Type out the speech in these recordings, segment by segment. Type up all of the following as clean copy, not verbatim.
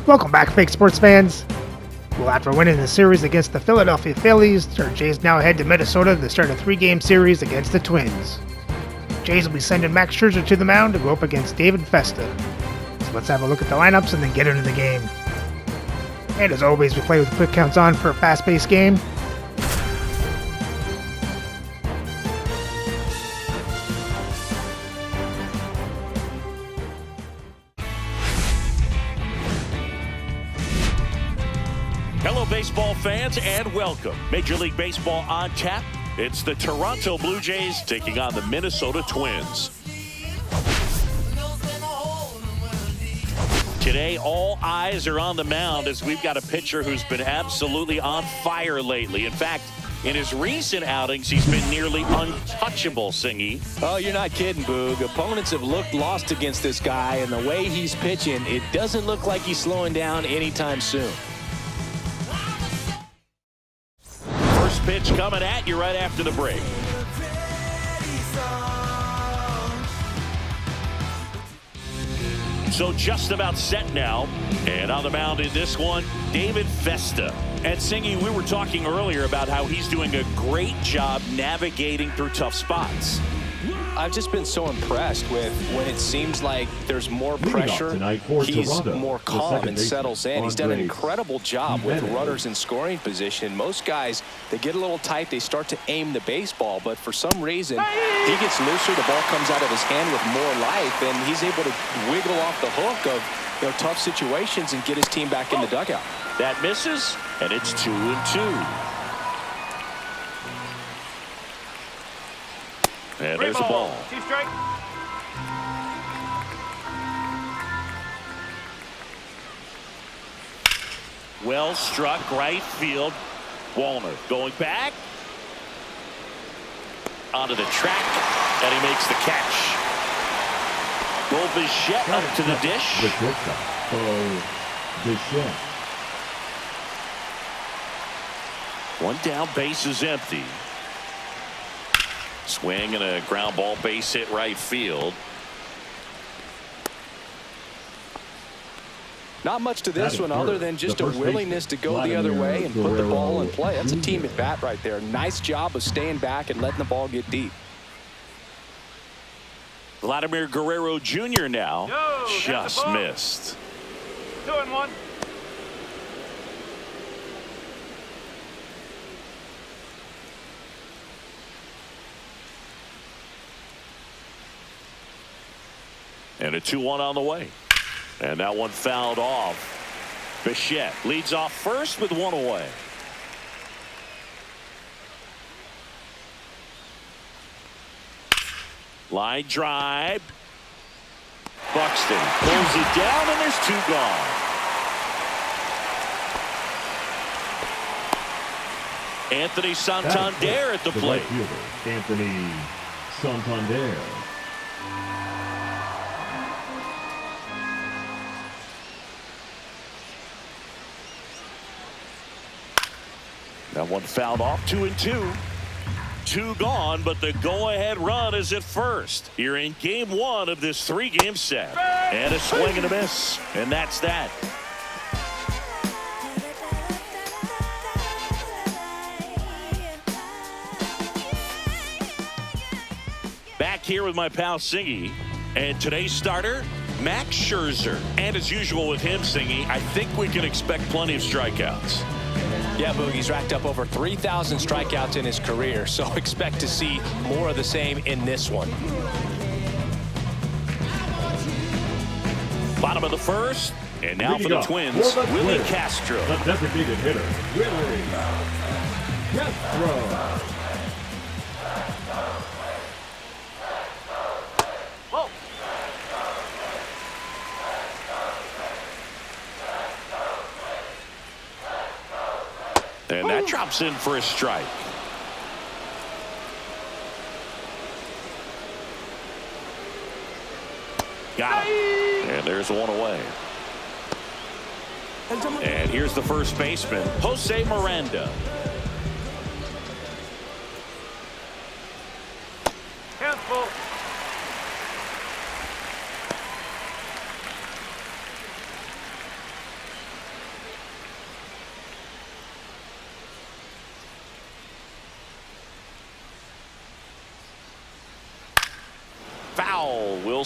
Welcome back, fake sports fans. Well, after winning the series against the Philadelphia Phillies, our Jays now head to Minnesota to start a 3-game series against the Twins. Jays will be sending Max Scherzer to the mound to go up against David Festa. So let's have a look at the lineups and then get into the game. And as always, we play with quick counts on for a fast-paced game. Hello, baseball fans, and welcome. Major League Baseball on tap. It's the Toronto Blue Jays taking on the Minnesota Twins. Today, all eyes are on the mound as we've got a pitcher who's been absolutely on fire lately. In fact, in his recent outings, he's been nearly untouchable, Singy. Oh, you're not kidding, Boog. Opponents have looked lost against this guy, and the way he's pitching, it doesn't look like he's slowing down anytime soon. First pitch coming at you right after the break. So just about set now. And on the mound in this one, David Festa. And Singy, we were talking earlier about how he's doing a great job navigating through tough spots. I've just been so impressed with when it seems like there's more pressure, he's more calm and settles in. He's done an incredible job with runners in scoring position. Most guys, they get a little tight, they start to aim the baseball, but for some reason, he gets looser, the ball comes out of his hand with more life, and he's able to wiggle off the hook of tough situations and get his team back in the dugout. That misses, and it's 2-2. And there's the ball. Well struck right field. Wallner going back onto the track, and he makes the catch. Will Bichette up to the dish. One down, base is empty. Swing and a ground ball, base hit right field. Not much to this one other than just a willingness to go the other way and put the ball in play. That's a team at bat right there. Nice job of staying back and letting the ball get deep. Vladimir Guerrero Jr. now just missed. 2-1. And a 2-1 on the way. And that one fouled off. Bichette leads off first with one away. Line drive. Buxton pulls it down, and there's 2 gone. Anthony Santander at the plate. Anthony Santander. That one fouled off. 2-2. 2 gone, but the go-ahead run is at first. Here in game 1 of this 3-game set. And a swing and a miss. And that's that. Back here with my pal Singy. And today's starter, Max Scherzer. And as usual with him, Singy, I think we can expect plenty of strikeouts. Yeah, Boogie's racked up over 3,000 strikeouts in his career, so expect to see more of the same in this one. Bottom of the first, and now for the Twins, Willie Castro. The designated hitter, Willie Castro. And that drops in for a strike. Got him. And there's one away. And here's the first baseman, Jose Miranda. Handful.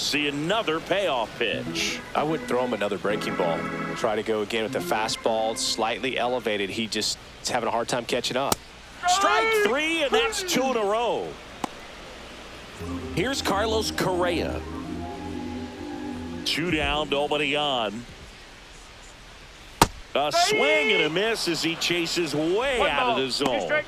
see another payoff pitch. I wouldn't throw him another breaking ball. Try to go again with the fastball, slightly elevated. He just is having a hard time catching up. Strike 3, and that's 2 in a row. Here's Carlos Correa. 2 down, nobody on. A swing and a miss as he chases way out of the zone.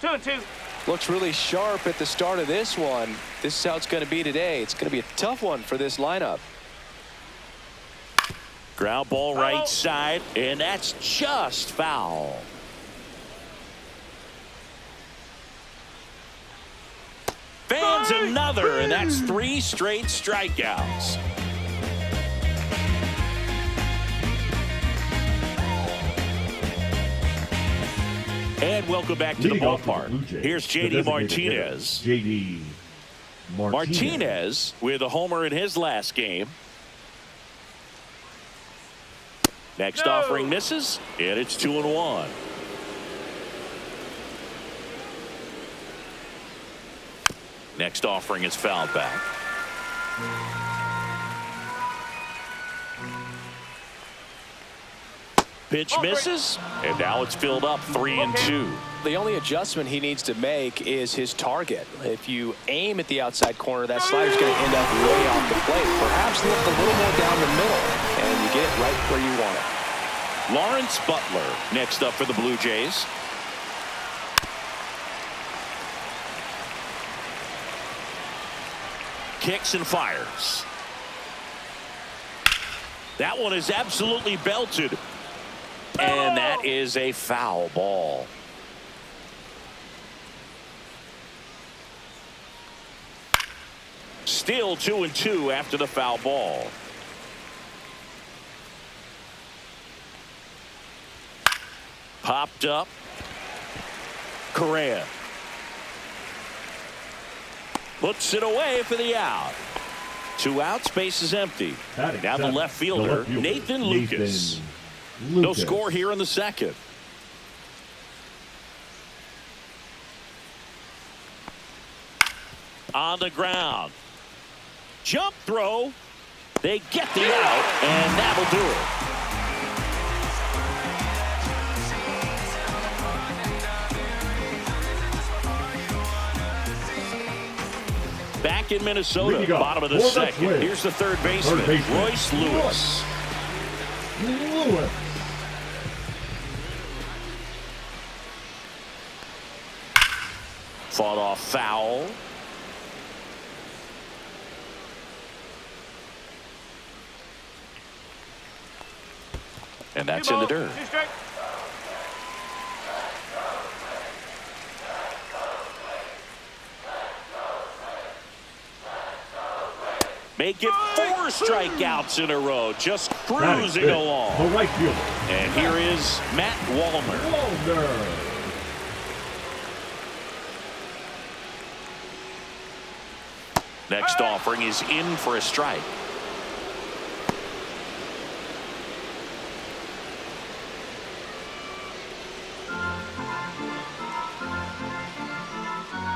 2-2. Looks really sharp at the start of this one. This is how it's going to be today. It's going to be a tough one for this lineup. Ground ball right side, and that's just foul. Fans another, and that's 3 straight strikeouts. And welcome back to the ballpark. Here's J.D. Martinez. J.D. Martinez with a homer in his last game. Next offering misses, and it's 2-1. Next offering is fouled back. Pitch misses, and now it's filled up 3-2. The only adjustment he needs to make is his target. If you aim at the outside corner, that slider's going to end up way off the plate. Perhaps look a little more down the middle, and you get it right where you want it. Lawrence Butler next up for the Blue Jays. Kicks and fires. That one is absolutely belted. And that is a foul ball. Still 2-2 after the foul ball. Popped up. Correa. Puts it away for the out. 2 outs, base is empty. Now the left fielder, Nathan Lucas. No score here in the second. On the ground. Jump throw. They get the out, and that'll do it. Back in Minnesota, bottom of the second. Here's the third baseman, Royce Lewis. Fought off foul. And that's in the dirt. Make it 4 strikeouts in a row, just cruising along. The right fielder. And here is Matt Wallner. Next offering is in for a strike.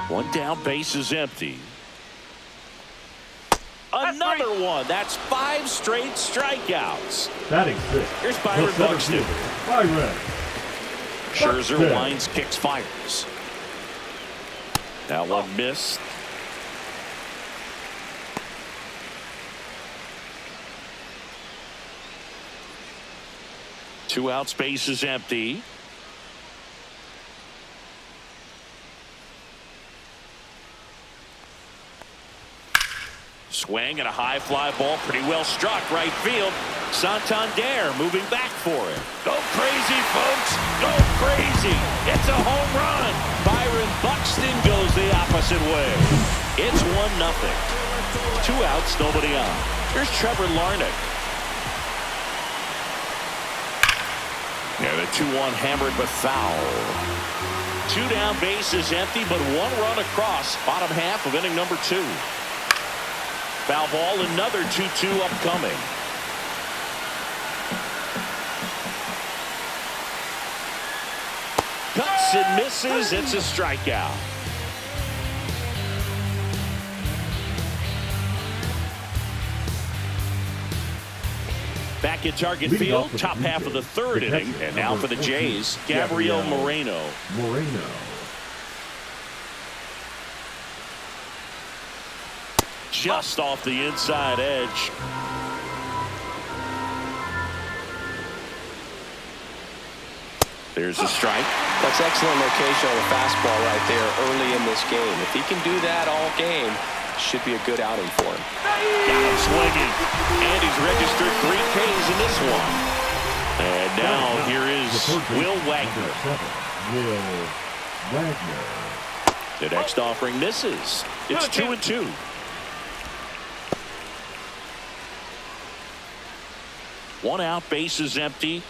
One down, base is empty. Another one. That's 5 straight strikeouts. Batting 6. Here's Byron Buxton. Byron. Scherzer winds, kicks, fires. Now one missed. Two outs, base is empty. Swing and a high fly ball, pretty well struck right field. Santander moving back for it. Go crazy, folks. Go crazy. It's a home run. Byron Buxton goes the opposite way. It's 1-0. 2 outs, nobody on. Here's Trevor Larnach. Yeah, the 2-1 hammered but foul. 2 down, base is empty, but 1 run across. Bottom half of inning number 2. Foul ball, another 2-2 upcoming. Swings and misses. It's a strikeout. Back at target field, top half of the third inning. And now for the Jays, Gabriel Moreno. Just off the inside edge. There's a strike. That's excellent location on the fastball right there early in this game. If he can do that all game, should be a good outing for him. Got him swinging. And he's registered 3 Ks in this one. And now here is Will Wagner. The next offering misses. It's 2-2. One out, base is empty.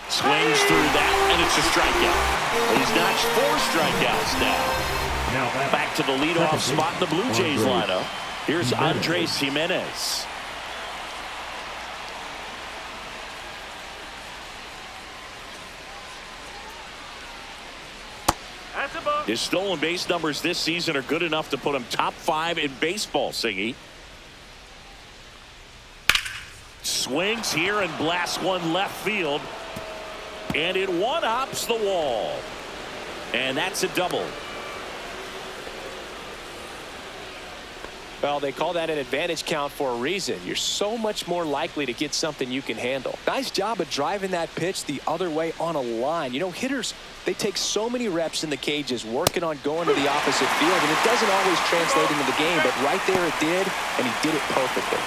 Swings through that, and it's a strikeout. He's notched 4 strikeouts now. Back to the leadoff spot in the Blue Jays lineup. Here's Andres Jimenez. His stolen base numbers this season are good enough to put him top 5 in baseball, Siggy. Swings here and blasts one left field. And it one-hops the wall. And that's a double. Well, they call that an advantage count for a reason. You're so much more likely to get something you can handle. Nice job of driving that pitch the other way on a line. You know, hitters, they take so many reps in the cages working on going to the opposite field, and it doesn't always translate into the game, but right there it did, and he did it perfectly.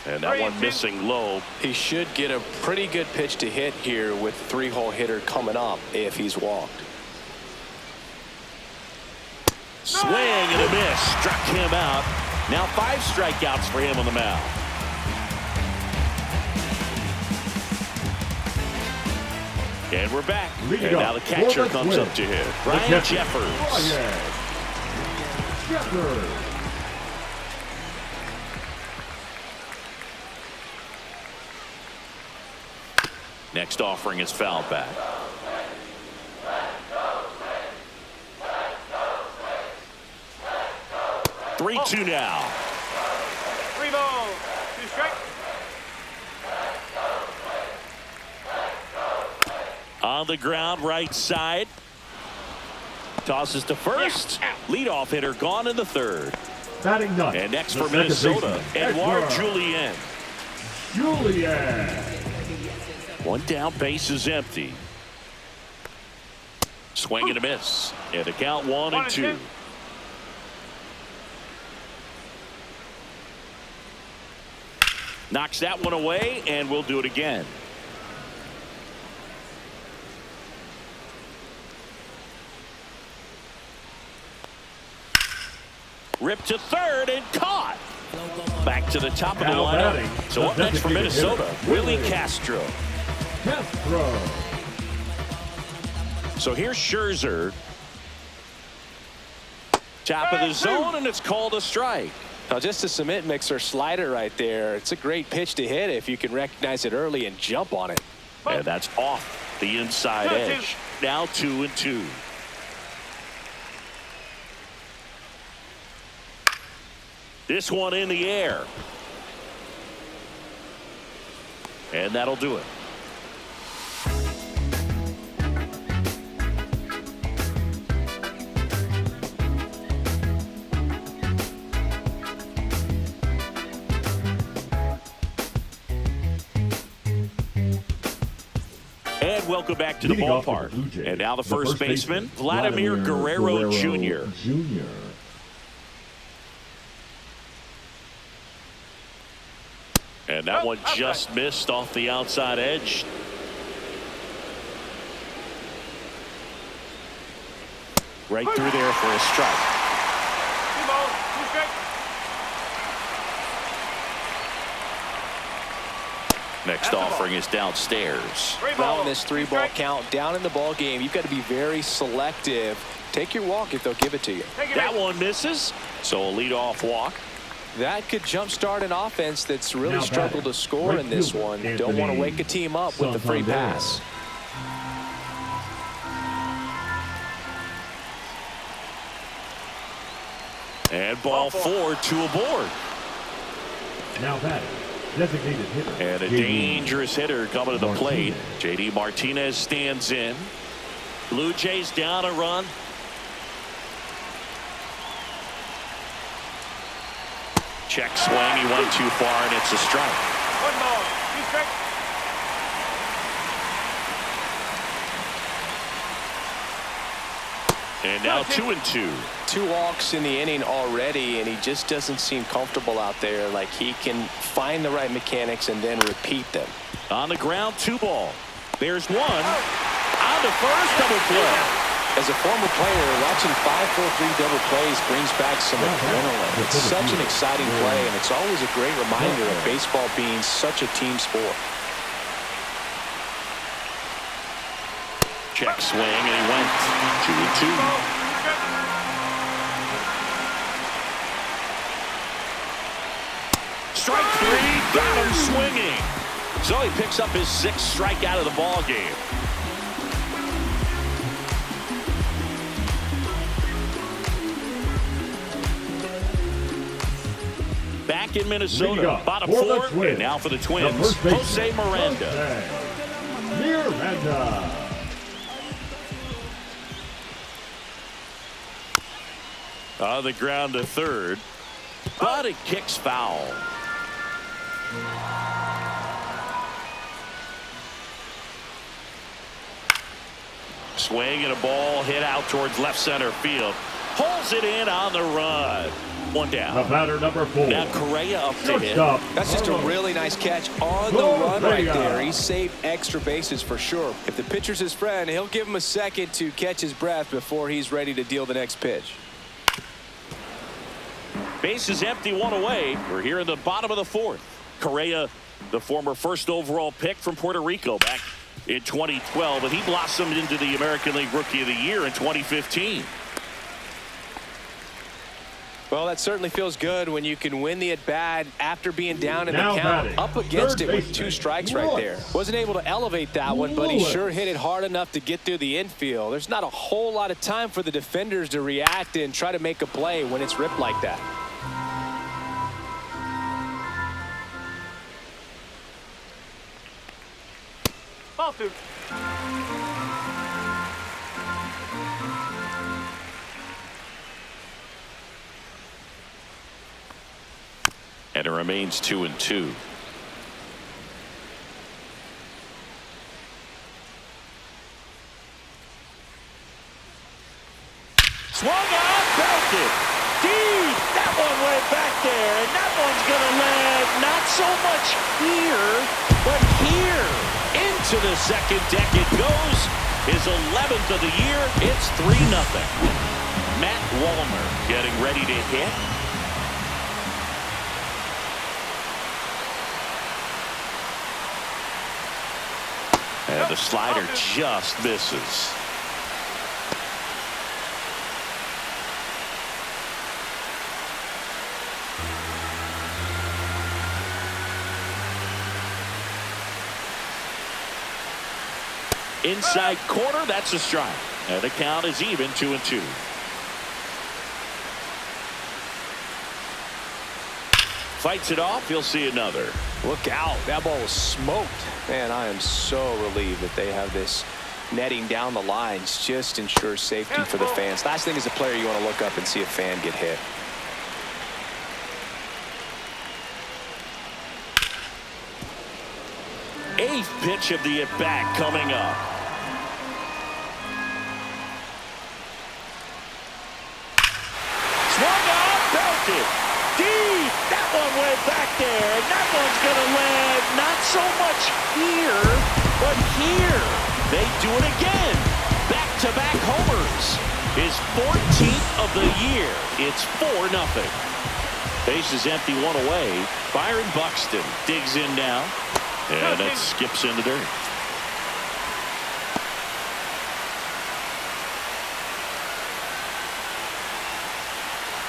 And that one missing low. He should get a pretty good pitch to hit here with 3-hole hitter coming up if he's walked. Swing and a miss. Struck him out. Now 5 strikeouts for him on the mound. And we're back. And now the catcher comes up to hit. Ryan Jeffers. Next offering is fouled back. 3-2 now. 3 balls, 2 strikes. On the ground, right side. Tosses to first. Leadoff hitter gone in the third. Batting ninth. And next for Minnesota, Edouard Julien. One down, base is empty. Swing and a miss. And the count 1-2. Knocks that one away, and we'll do it again. Ripped to third and caught. Back to the top of the lineup. So up next for Minnesota, Willie Castro. So here's Scherzer. Top of the zone, and it's called a strike. Now just a cement mixer slider right there. It's a great pitch to hit if you can recognize it early and jump on it. And that's off the inside edge. Now 2-2. This one in the air. And that'll do it. And welcome back to the ballpark. And now the first baseman, Vladimir Guerrero Jr. And that one just missed off the outside edge. Right through there for a strike. 2 balls, 2 strikes. Next offering is downstairs. Now in this 3-ball count, down in the ball game, you've got to be very selective. Take your walk if they'll give it to you. That one misses. So a leadoff walk. That could jumpstart an offense that's really struggled to score in this one. Don't want to wake a team up with the free pass. And ball 4, 2 aboard. Now batting, designated hitter. And a dangerous hitter coming to the plate. J.D. Martinez stands in. Blue Jays down a run. Check swing. He went too far, and it's a strike. 1 ball, 2 strikes. And now 2-2. 2 walks in the inning already, and he just doesn't seem comfortable out there. Like he can find the right mechanics and then repeat them. On the ground, 2 ball. There's 1. On to first, double play. As a former player, watching 5-4-3 double plays brings back some adrenaline. It's such an exciting play, and it's always a great reminder of baseball being such a team sport. Check swing, and he went 2-2. Strike 3, got him swinging. So he picks up his 6th strikeout of the ball game. Back in Minnesota, bottom 4, and now for the Twins, Jose Miranda. On the ground to third, but it kicks foul. Swing and a ball hit out towards left center field. Pulls it in on the run. 1 down. The batter number 4. Now Correa up to hit. That's just a really nice catch on the run right there. He saved extra bases for sure. If the pitcher's his friend, he'll give him a second to catch his breath before he's ready to deal the next pitch. Base is empty, 1 away. We're here in the bottom of the 4th. Correa, the former 1st overall pick from Puerto Rico back in 2012, and he blossomed into the American League Rookie of the Year in 2015. Well, that certainly feels good when you can win the at-bat after being down in the count, up against it with 2 strikes right there. Wasn't able to elevate that one, but he sure hit it hard enough to get through the infield. There's not a whole lot of time for the defenders to react and try to make a play when it's ripped like that. Ball 2. And it remains 2-2. Swung on, belted. Deep. That one went back there, and that one's going to land not so much here, but here. Into the 2nd deck it goes. His 11th of the year. It's 3-0. Matt Wallner getting ready to hit. And the slider just misses. Inside corner, that's a strike. And the count is even, 2-2. Fights it off, he'll see another. Look out, that ball was smoked. Man, I am so relieved that they have this netting down the lines. Just ensures safety for the fans. Last thing as a player, you want to look up and see a fan get hit. Eighth pitch of the at-bat coming up. Swung on, belted. Deep. That one went back there. And that one's going to land not so much here, but here. They do it again. Back-to-back homers. His 14th of the year. It's 4-0. Base is empty, 1 away. Byron Buxton digs in now. And it skips in the dirt.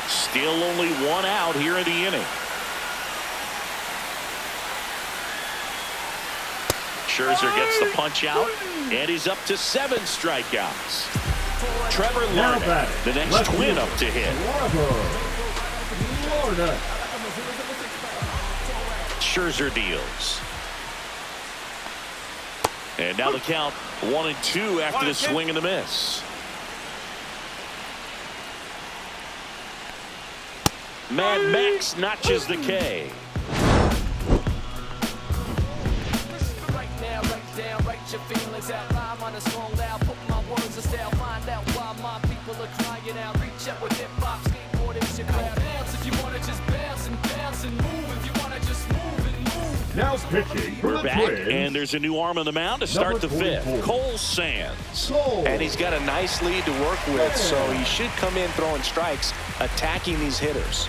Still only one out here in the inning. Scherzer gets the punch out, and he's up to 7 strikeouts. Trevor Larnach, the next Twin up to hit. Scherzer deals. And now the count 1-2 after the swing and the miss. Mad Max notches the K. Your feelings out, rhyme on a song loud, put my words in style, find out why my people are crying out, reach out with hip-hop, skateboarding, your crowd, bounce if you want to just bounce and move if you want to just move and move. Now pitching for We're the back, Twins. and there's a new arm on the mound to start the 5th. Cole Sands. And he's got a nice lead to work with, so he should come in throwing strikes, attacking these hitters.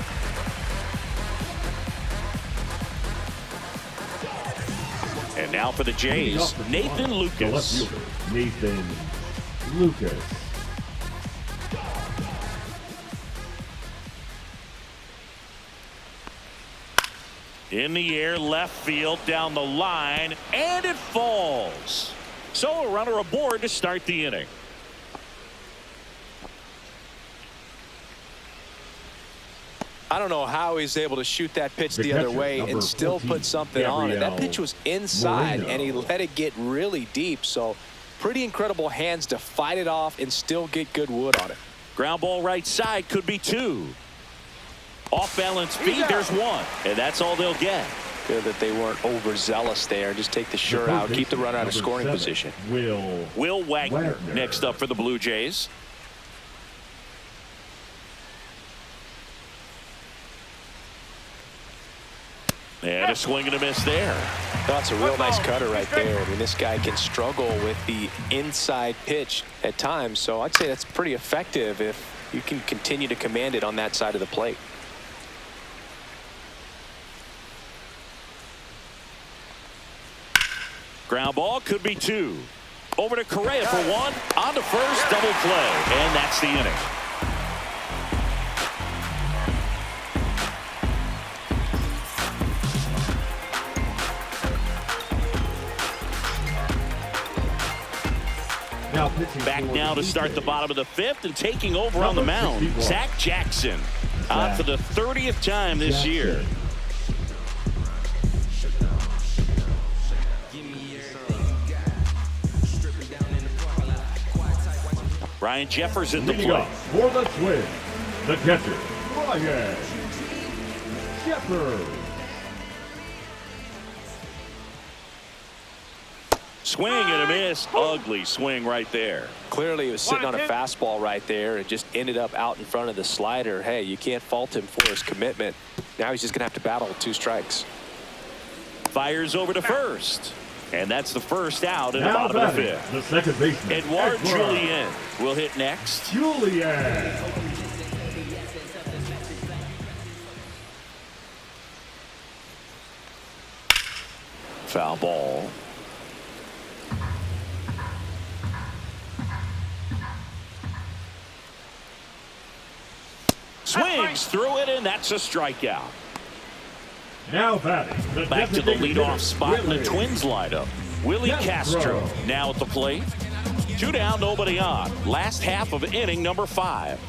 And now for the Jays, Nathan Lucas. Nathan Lucas. In the air, left field, down the line, and it falls. So a runner aboard to start the inning. I don't know how he's able to shoot that pitch the other way and still put something on it. That pitch was inside, and he let it get really deep. So pretty incredible hands to fight it off and still get good wood on it. Ground ball right side, could be 2. Off balance feed, there's 1. And that's all they'll get. Good that they weren't overzealous there. Just take the sure out, keep the runner out of scoring position. Will Wagner next up for the Blue Jays. And a swing and a miss there. That's a real nice cutter right there. I mean, this guy can struggle with the inside pitch at times, so I'd say that's pretty effective if you can continue to command it on that side of the plate. Ground ball, could be 2. Over to Correa for 1. On to first, double play. And that's the inning. Back now to start the bottom of the 5th, and taking over on the mound, Zach Jackson. On for the 30th time this year. Ryan Jeffers at the plate. For the Twins, the catcher, Ryan Jeffers. Swing and a miss. Ugly swing right there. Clearly he was sitting on a fastball right there and just ended up out in front of the slider. Hey, you can't fault him for his commitment. Now he's just gonna have to battle with 2 strikes. Fires over to first. And that's the first out in the bottom of the 5th. The second baseman, Edouard Julien will hit next. Julien. Foul ball. Swings through it, and that's a strikeout. Now batting. Back to the leadoff spot in the Twins lineup. Willie Castro now at the plate. 2 down, nobody on. Last half of inning number 5.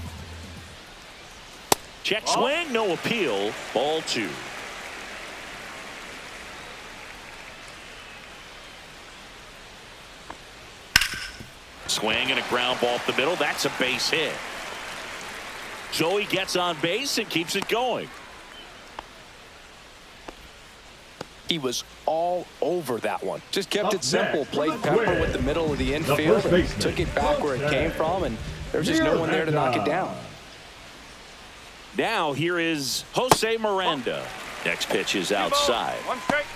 Check swing, no appeal. Ball 2. Swing and a ground ball up the middle. That's a base hit. So he gets on base and keeps it going. He was all over that one. Just kept Up it simple. next, Played pepper with the middle of the infield. And took it back where it came from, and there's just no one there to knock it down. Now here is Jose Miranda. Next pitch is outside. 1 strike.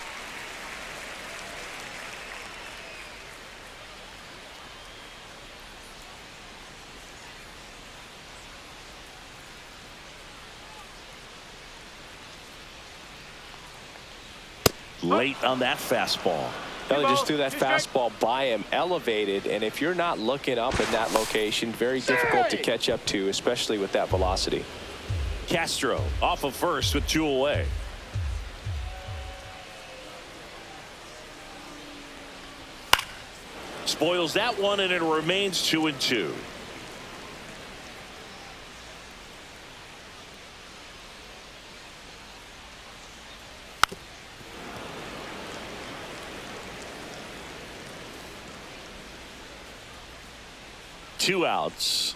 late on that fastball. They just threw that fastball by him, elevated, and if you're not looking up in that location, very difficult to catch up to, especially with that velocity. Castro off of first with 2 away. Spoils that one, and it remains 2-2. Two outs.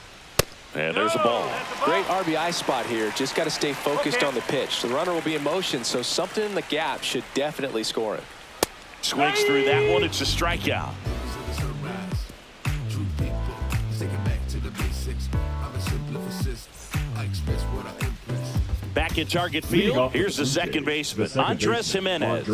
And there's a ball. Great RBI spot here. Just got to stay focused on the pitch. The runner will be in motion, so something in the gap should definitely score him. Swings through that one. It's a strikeout. Back in target field. Here's the second baseman, Andres Jimenez.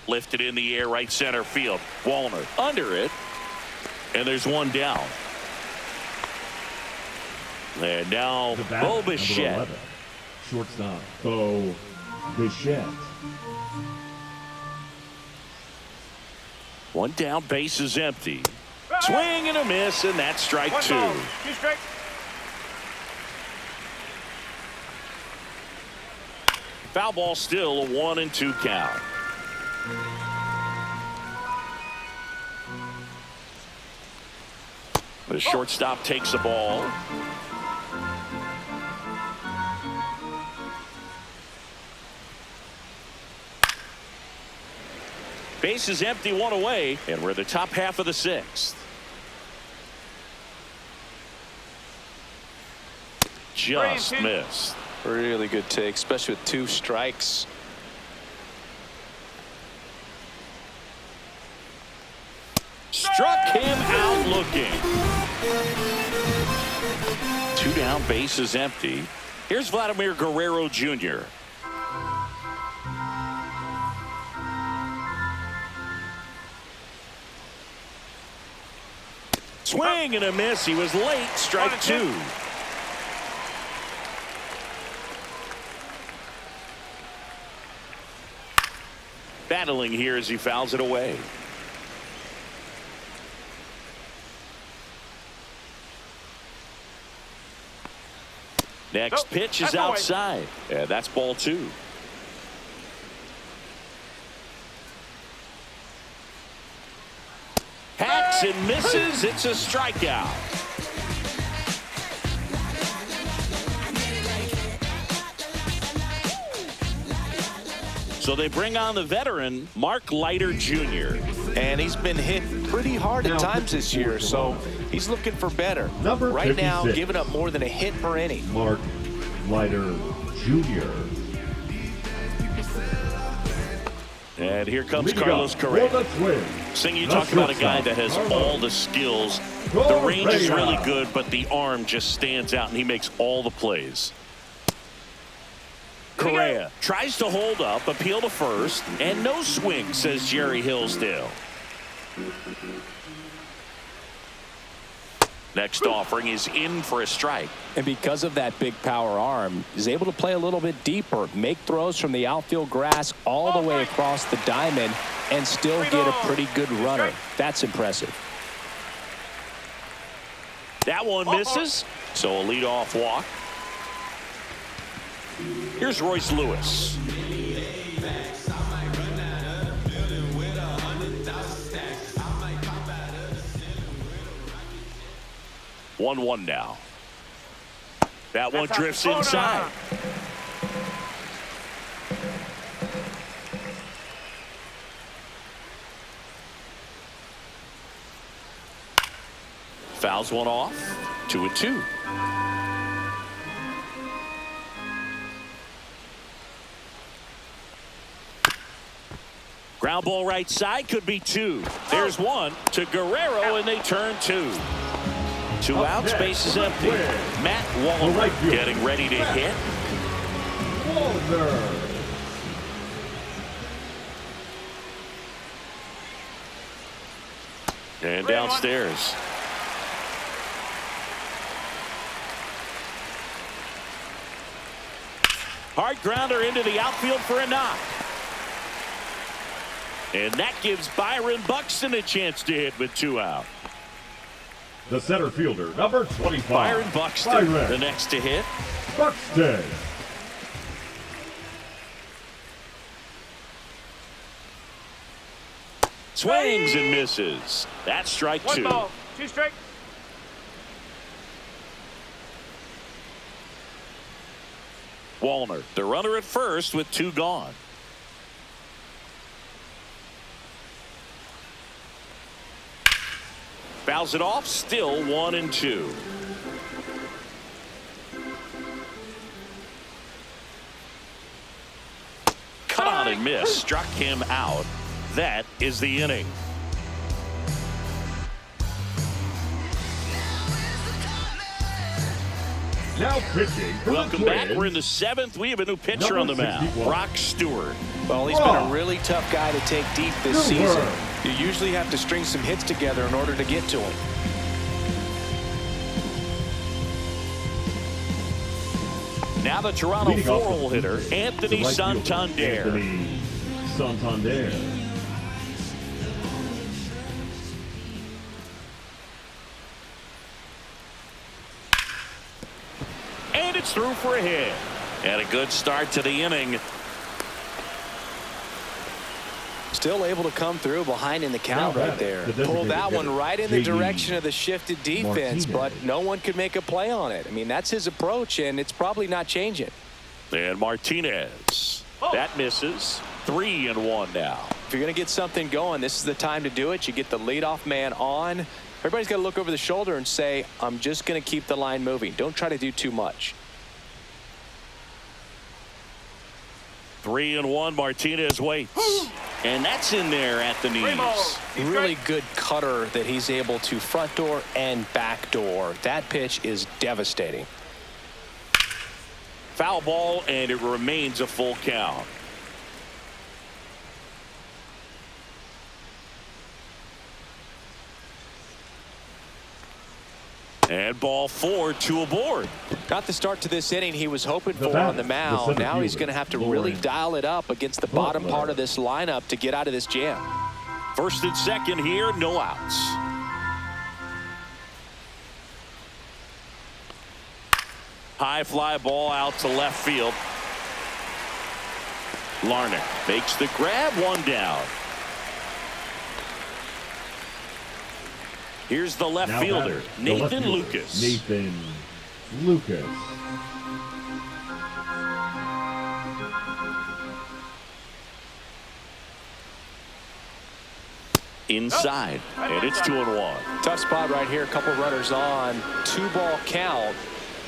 Lifted in the air, right center field. Wallner under it, and there's one down. And now Bo Bichette. Shortstop Bo Bichette. One down, base is empty. Swing and a miss, and that's strike 2. Foul ball, still a 1-2 count. The shortstop takes the ball. Base is empty, 1 away, and we're the top half of the 6th. Just missed. Really good take, especially with 2 strikes. Struck him out looking. 2 down, base is empty. Here's Vladimir Guerrero Jr. Swing and a miss. He was late. Strike 2. Battling here as he fouls it away. Next pitch is outside. Yeah, that's ball 2. Hacks and misses. It's a strikeout. So they bring on the veteran, Mark Leiter Jr. And he's been hit pretty hard at times this year, so he's looking for better. Right now, giving up more than a hit per inning. Mark Leiter Jr. And here comes Carlos Correa. Sing, you talk about a guy that has all the skills. The range is really good, but the arm just stands out, and he makes all the plays. Correa tries to hold up, appeal to first, and no swing, says Jerry Hillsdale. Next offering is in for a strike. And because of that big power arm, he's able to play a little bit deeper, make throws from the outfield grass all the way across the diamond, and still get a pretty good runner. That's impressive. That one misses, so a leadoff walk. Here's Royce Lewis. One now. That one drifts inside. Fouls one off. 2-2. Ground ball right side, could be 2. There's one to Guerrero, and they turn 2. 2 outs, base is empty. Matt Wallner getting ready to hit. And downstairs. Hard grounder into the outfield for a knock. And that gives Byron Buxton a chance to hit with 2 out. The center fielder, number 25. Byron Buxton, the next to hit. Buxton. Swings and misses. That's strike 2. 1 ball, 2 strikes. Wallner, the runner at first with 2 gone. Fouls it off, still 1-2. Cut on and miss, struck him out. That is the inning. Now pitching. Welcome back. We're in the 7th. We have a new pitcher on the mound, Brock Stewart. Well, he's been a really tough guy to take deep this season. You usually have to string some hits together in order to get to him. Now the Toronto 4-hole hitter, Anthony Santander. Anthony Santander. And it's through for a hit. And a good start to the inning. Still able to come through behind in the count right there. Pulled that one right in the direction of the shifted defense, but no one could make a play on it. I mean, that's his approach, and it's probably not changing. And Martinez. That misses. 3-1 now. If you're going to get something going, this is the time to do it. You get the leadoff man on. Everybody's got to look over the shoulder and say, I'm just going to keep the line moving. Don't try to do too much. 3-1. Martinez waits. And that's in there at the knees. Really good cutter that he's able to front door and back door. That pitch is devastating. Foul ball, and it remains a full count. And ball 4, 2 aboard. Got the start to this inning he was hoping for on the mound. Now he's going to have to really dial it up against the bottom part of this lineup to get out of this jam. First and second here, no outs. High fly ball out to left field. Larnach makes the grab, 1 down. Here's the left fielder, Nathan Lucas. Nathan Lucas. Inside, and it's 2-1. Tough spot right here. A couple runners on. 2-ball count.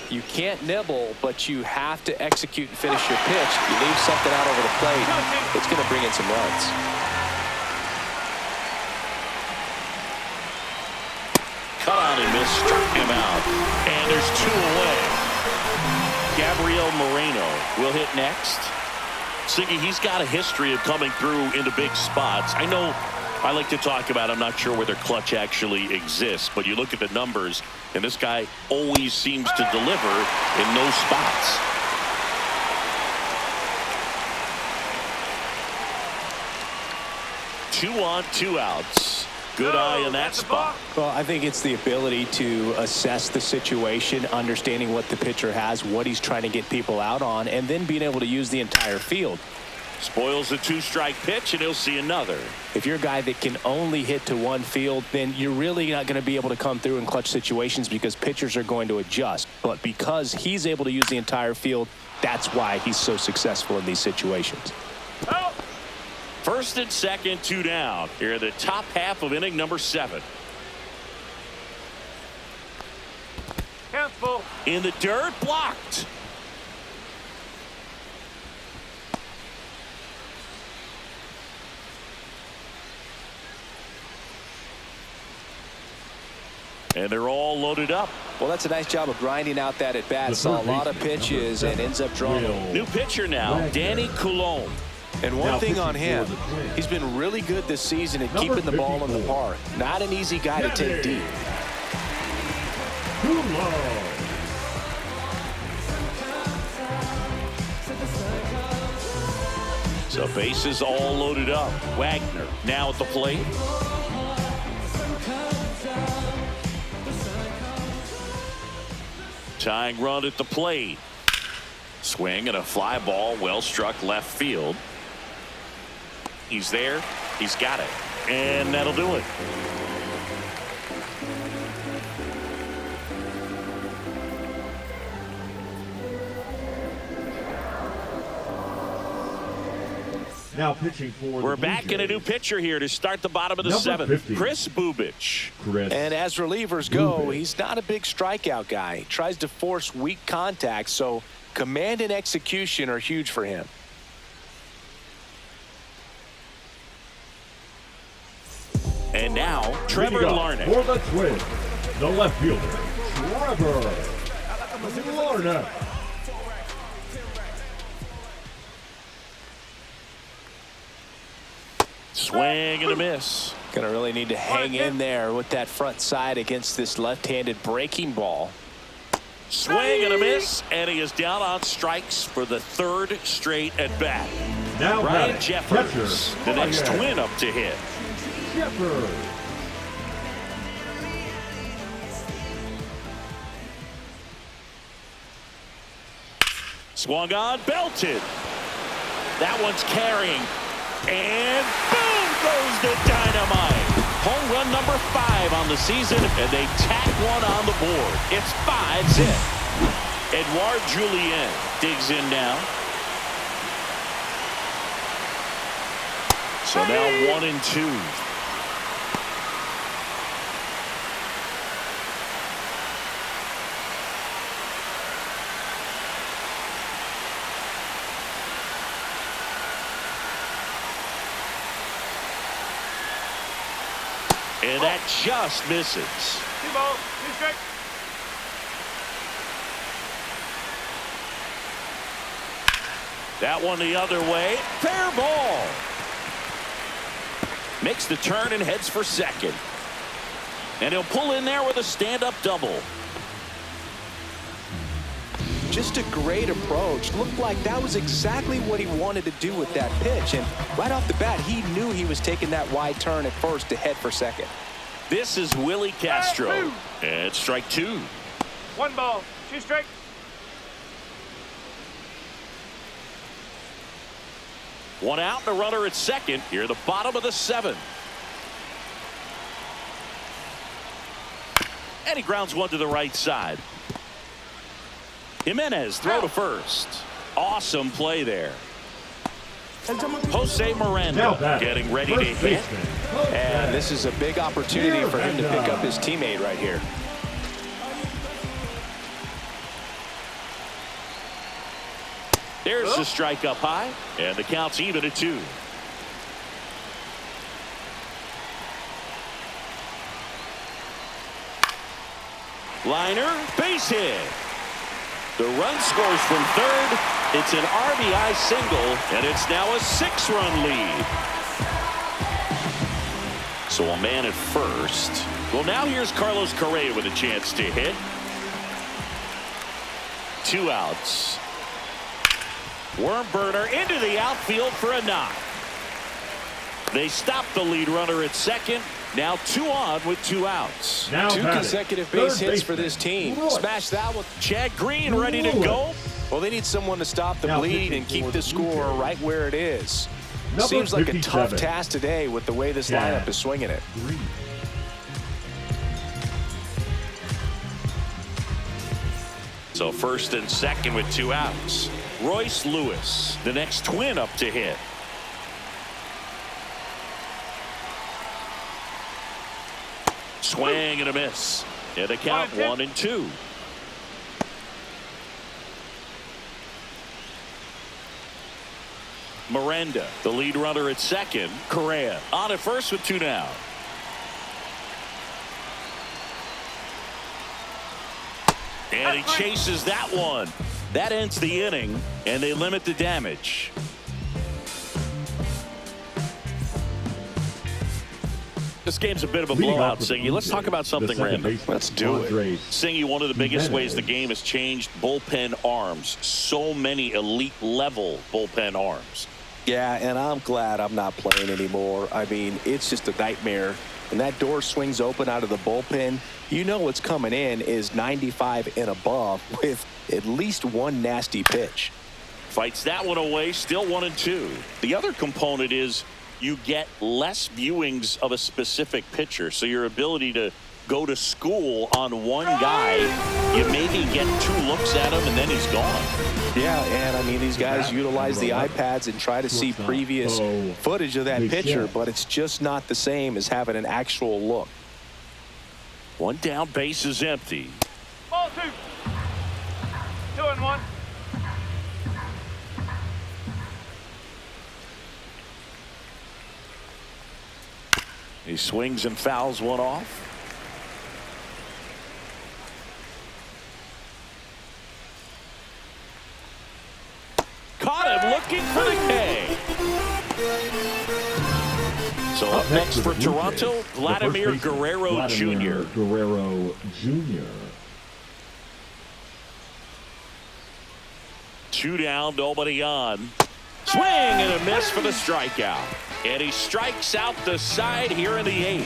You can't nibble, but you have to execute and finish your pitch. You leave something out over the plate, it's going to bring in some runs. Cut on and miss, struck him out. And there's 2 away. Gabriel Moreno will hit next. Siggy, he's got a history of coming through into big spots. I know I like to talk about, I'm not sure whether clutch actually exists, but you look at the numbers, and this guy always seems to deliver in those spots. Two on, 2 outs. Good eye in that spot. Well, I think it's the ability to assess the situation, understanding what the pitcher has, what he's trying to get people out on, and then being able to use the entire field. Spoils a 2-strike pitch, and he'll see another. If you're a guy that can only hit to one field, then you're really not going to be able to come through in clutch situations because pitchers are going to adjust. But because he's able to use the entire field, that's why he's so successful in these situations. First and second, 2 down. Here in the top half of inning number 7. Count full. In the dirt, blocked. And they're all loaded up. Well, that's a nice job of grinding out that at bat. Saw a lot of pitches and ends up drawing them. New pitcher now, Danny Coulombe. And one thing on him, he's been really good this season at keeping the ball in the park. Not an easy guy to take deep. So bases all loaded up. Wagner now at the plate. Tying run at the plate. Swing and a fly ball, well struck left field. He's there. He's got it. And that'll do it. Now pitching for We're back in a new pitcher here to start the bottom of the seventh. 50. Chris Bubich. And as relievers go, he's not a big strikeout guy. He tries to force weak contact, so command and execution are huge for him. And now, Trevor Larnach. For the Twins, the left fielder, Trevor Larnach. Swing and a miss. Gonna really need to hang in there with that front side against this left-handed breaking ball. Swing and a miss, and he is down on strikes for the third straight at bat. Now Ryan Jeffers, the next Twin up to hit. Jeffers. Swung on, belted. That one's carrying. And boom goes the dynamite. Home run number 5 on the season, and they tack one on the board. It's 5-zip. Edouard Julien digs in now. So now 1-2. And that just misses. 2 balls, 2 strikes. That one the other way. Fair ball. Makes the turn and heads for second. And he'll pull in there with a stand-up double. Just a great approach. Looked like that was exactly what he wanted to do with that pitch. And right off the bat, he knew he was taking that wide turn at first to head for second. This is Willie Castro. And strike 2. 1 ball, 2 strikes. One out and a runner at second. Here the bottom of the 7th. And he grounds one to the right side. Jimenez throw to first. Awesome play there. Jose Miranda getting ready to hit. And this is a big opportunity for him to pick up his teammate right here. There's the strike up high, and the count's even at 2. Liner, base hit. The run scores from third. It's an RBI single, and it's now a 6-run lead. So a man at first. Well, now here's Carlos Correa with a chance to hit. 2 outs. Worm burner into the outfield for a knock. They stop the lead runner at second. Now 2 on with 2 outs. Now 2 consecutive base hits for this team. Smash that one. Chad Green ready to go. Well, they need someone to stop the bleed and keep the score right where it is. Seems like a tough task today with the way this lineup is swinging it. So first and second with 2 outs. Royce Lewis, the next Twin up to hit. Swing and a miss. And the count 1-2. Miranda, the lead runner at second. Correa on at first with 2 down. And he chases that one. That ends the inning, and they limit the damage. This game's a bit of a blowout, Singy. Let's talk about something random. Let's do it. Singy, one of the biggest ways the game has changed, bullpen arms. So many elite level bullpen arms. Yeah, and I'm glad I'm not playing anymore. I mean, it's just a nightmare. When that door swings open out of the bullpen, you know what's coming in is 95 and above with at least one nasty pitch. Fights that one away, still 1-2. The other component is you get less viewings of a specific pitcher, so your ability to go to school on one guy, you maybe get 2 looks at him and then he's gone. Yeah, and I mean, these guys utilize the iPads and try to see previous footage of that pitcher, but it's just not the same as having an actual look. 1 down, base is empty. Ball 2. 2-1. He swings and fouls one off. Caught him looking for the K. So up next for Toronto, Vladimir Guerrero Jr. Guerrero Jr. 2 down, nobody on. Swing and a miss for the strikeout. And he strikes out the side here in the 8th.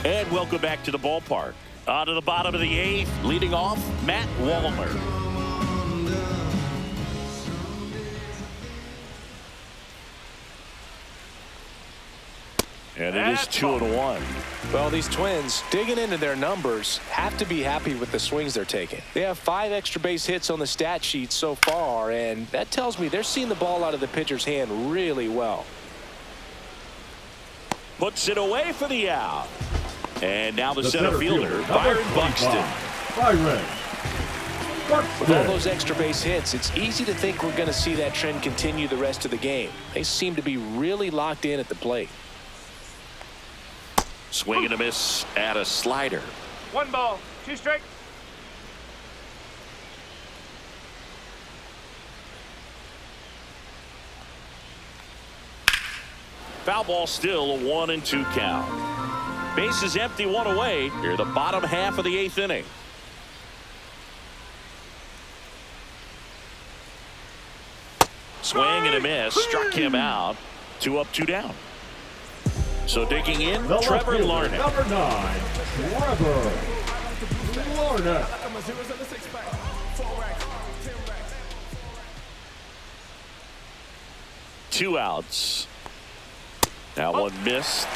And welcome back to the ballpark. On to the bottom of the 8th, leading off, Matt Wallner. And it is 2-1. Well, these Twins, digging into their numbers, have to be happy with the swings they're taking. They have 5 extra base hits on the stat sheet so far, and that tells me they're seeing the ball out of the pitcher's hand really well. Puts it away for the out. And now the center fielder, Byron Buxton. With all those extra base hits, it's easy to think we're going to see that trend continue the rest of the game. They seem to be really locked in at the plate. Swing and a miss at a slider. 1 ball, 2 strikes. Foul ball, still a 1-2 count. Base is empty, 1 away. Here the bottom half of the 8th inning. Swing and a miss, struck him out. 2 up, 2 down. So digging in, Trevor Larnach. Number 9, Trevor Larnach. 2 outs. Now 1 missed.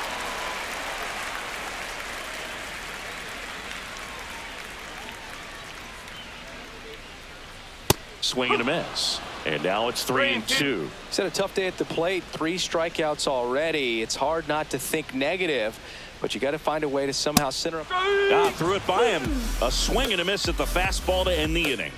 Swing and a miss. And now it's 3-2. He's had a tough day at the plate. 3 strikeouts already. It's hard not to think negative, but you got to find a way to somehow center up. Threw it by him. A swing and a miss at the fastball to end the inning.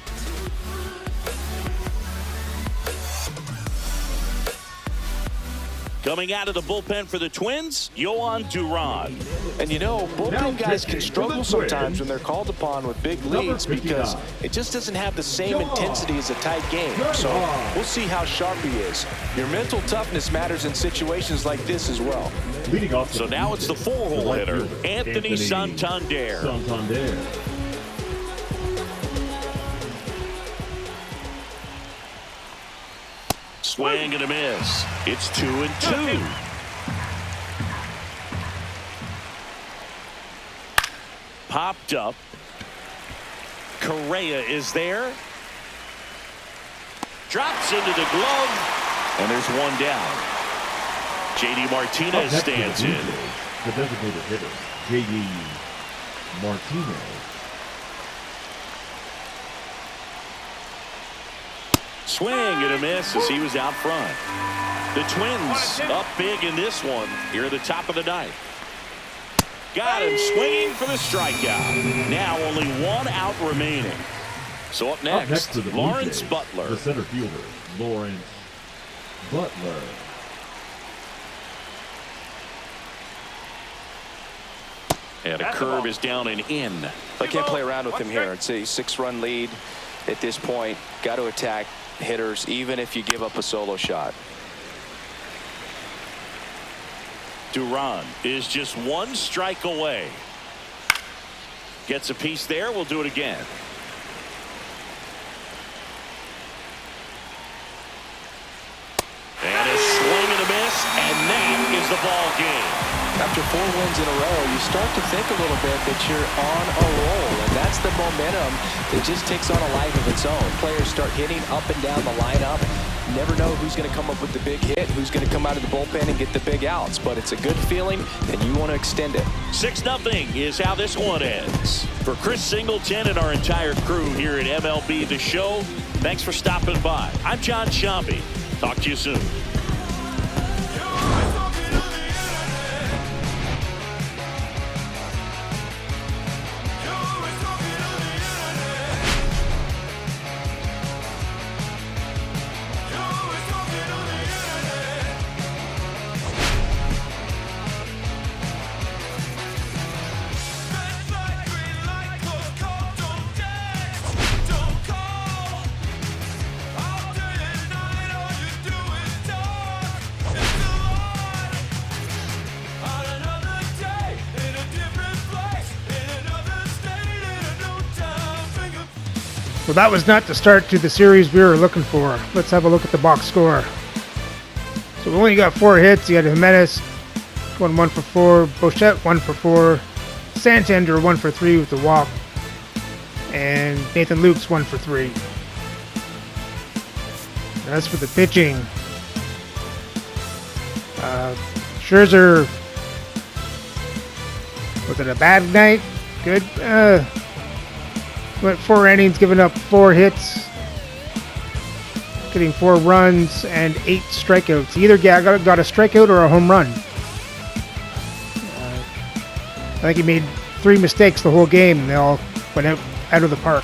Coming out of the bullpen for the Twins, Yohan Duran. And you know, bullpen guys can struggle sometimes when they're called upon with big leads because it just doesn't have the same intensity as a tight game. So we'll see how sharp he is. Your mental toughness matters in situations like this as well. So now it's the 4-hole hitter, Anthony Santander. Swing and a miss. It's 2-2. Popped up. Correa is there. Drops into the glove. And there's 1 down. J.D. Martinez stands in. The designated hitter, J.D. Martinez. Swing and a miss as he was out front. The Twins up big in this one here at the top of the 9th. Got him swinging for the strikeout. Now only 1 out remaining. So up next Lawrence Butler. The center fielder, Lawrence Butler. And a curve is down and in. I can't play around with him here. It's a 6-run lead at this point. Got to attack hitters even if you give up a solo shot. Duran is just 1 strike away. Gets a piece there. We'll do it again. ball game. After 4 wins in a row, you start to think a little bit that you're on a roll, and that's the momentum that just takes on a life of its own. Players start hitting up and down the lineup. Never know who's going to come up with the big hit, who's going to come out of the bullpen and get the big outs, but it's a good feeling, and you want to extend it. 6-0 is how this one ends. For Chris Singleton and our entire crew here at MLB The Show, thanks for stopping by. I'm John Shambi. Talk to you soon. Well, that was not the start to the series we were looking for. Let's have a look at the box score. So we only got 4 hits. You had Jimenez going 1 for 4, Bochette 1 for 4, Santander 1 for 3 with the walk, and Nathan Lukes 1 for 3. As for the pitching, Scherzer, was it a bad night? Good. Went 4 innings, giving up 4 hits, getting 4 runs and 8 strikeouts. He either got a strikeout or a home run. I think he made 3 mistakes the whole game, and they all went out of the park.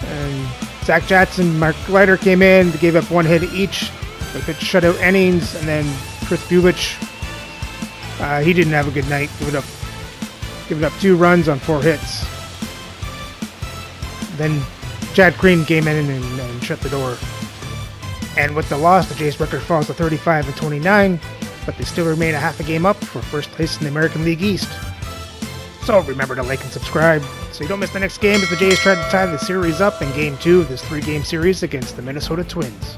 And Zach Jackson, Mark Leiter came in. They gave up 1 hit each. They pitched shutout innings, and then Chris Bulich, he didn't have a good night, giving up 2 runs on 4 hits. Then Chad Green came in and shut the door. And with the loss, the Jays' record falls to 35-29, but they still remain a half a game up for first place in the American League East. So remember to like and subscribe so you don't miss the next game as the Jays try to tie the series up in Game 2 of this 3-game series against the Minnesota Twins.